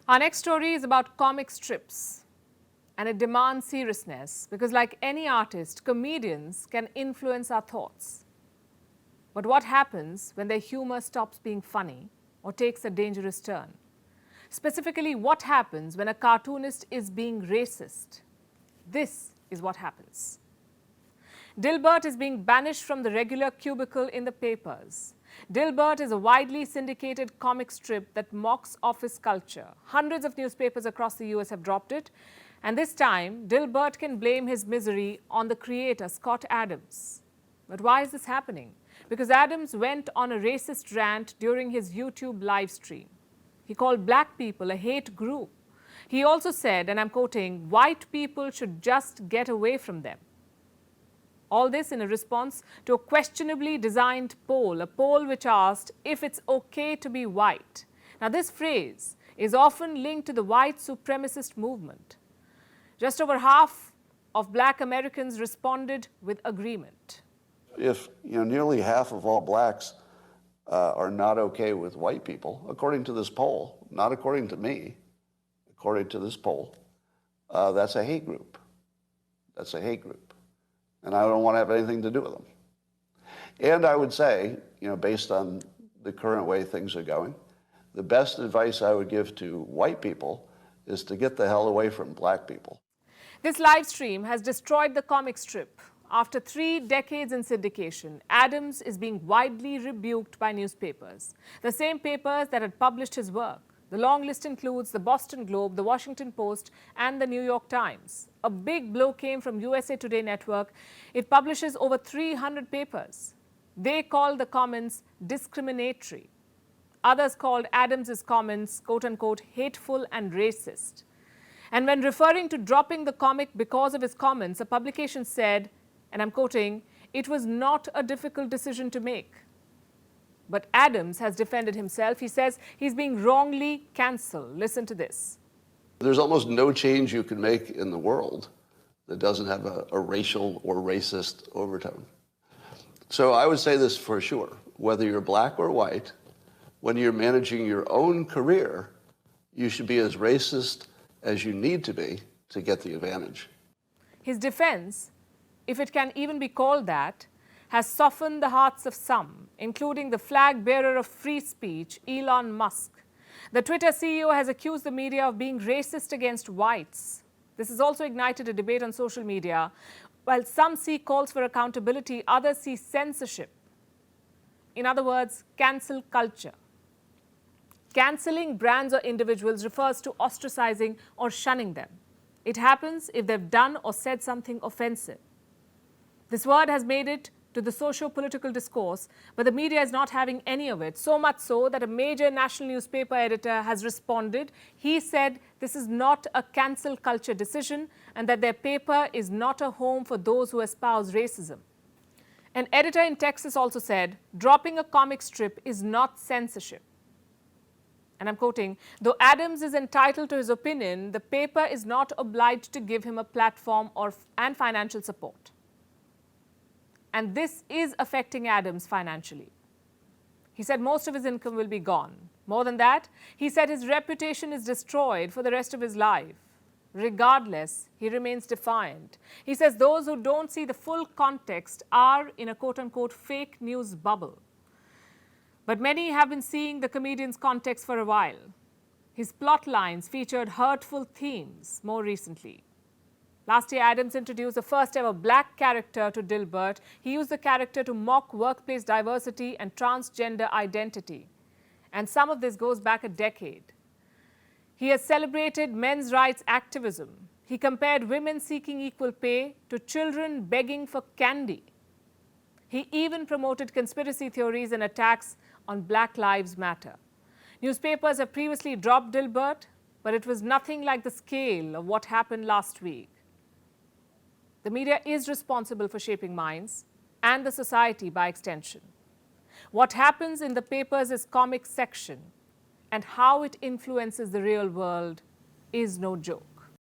Our next story is about comic strips, and it demands seriousness because, like any artist, comedians can influence our thoughts. But what happens when their humor stops being funny or takes a dangerous turn? Specifically, what happens when a cartoonist is being racist? This is what happens. Dilbert is being banished from the regular cubicle in the papers. Dilbert is a widely syndicated comic strip that mocks office culture. Hundreds of newspapers across the US have dropped it. And this time, Dilbert can blame his misery on the creator, Scott Adams. But why is this happening? Because Adams went on a racist rant during his YouTube live stream. He called black people a hate group. He also said, and I'm quoting, "White people should just get away from them." All this in a response to a questionably designed poll, a poll which asked if it's okay to be white. Now, this phrase is often linked to the white supremacist movement. Just over half of black Americans responded with agreement. If nearly half of all blacks are not okay with white people, according to this poll, not according to me, according to this poll, that's a hate group. That's a hate group. And I don't want to have anything to do with them. And I would say, based on the current way things are going, the best advice I would give to white people is to get the hell away from black people. This live stream has destroyed the comic strip. After 3 decades in syndication, Adams is being widely rebuked by newspapers, the same papers that had published his work. The long list includes the Boston Globe, the Washington Post, and the New York Times. A big blow came from USA Today Network. It publishes over 300 papers. They called the comments discriminatory. Others called Adams's comments, quote-unquote, hateful and racist. And when referring to dropping the comic because of his comments, a publication said, and I'm quoting, "It was not a difficult decision to make." But Adams has defended himself. He says he's being wrongly cancelled. Listen to this. There's almost no change you can make in the world that doesn't have a racial or racist overtone. So I would say this for sure. Whether you're black or white, when you're managing your own career, you should be as racist as you need to be to get the advantage. His defense, if it can even be called that, has softened the hearts of some, including the flag bearer of free speech, Elon Musk. The Twitter CEO has accused the media of being racist against whites. This has also ignited a debate on social media. While some see calls for accountability, others see censorship. In other words, cancel culture. Canceling brands or individuals refers to ostracizing or shunning them. It happens if they've done or said something offensive. This word has made it to the socio-political discourse, but the media is not having any of it, so much so that a major national newspaper editor has responded. He said this is not a cancel culture decision and that their paper is not a home for those who espouse racism. An editor in Texas also said, dropping a comic strip is not censorship. And I'm quoting, "Though Adams is entitled to his opinion, the paper is not obliged to give him a platform and financial support." And this is affecting Adams financially. He said most of his income will be gone. More than that, he said his reputation is destroyed for the rest of his life. Regardless, he remains defiant. He says those who don't see the full context are in a quote-unquote fake news bubble. But many have been seeing the comedian's context for a while. His plot lines featured hurtful themes more recently. Last year, Adams introduced the first ever black character to Dilbert. He used the character to mock workplace diversity and transgender identity. And some of this goes back a decade. He has celebrated men's rights activism. He compared women seeking equal pay to children begging for candy. He even promoted conspiracy theories and attacks on Black Lives Matter. Newspapers have previously dropped Dilbert, but it was nothing like the scale of what happened last week. The media is responsible for shaping minds and the society by extension. What happens in the papers' comic section and how it influences the real world is no joke.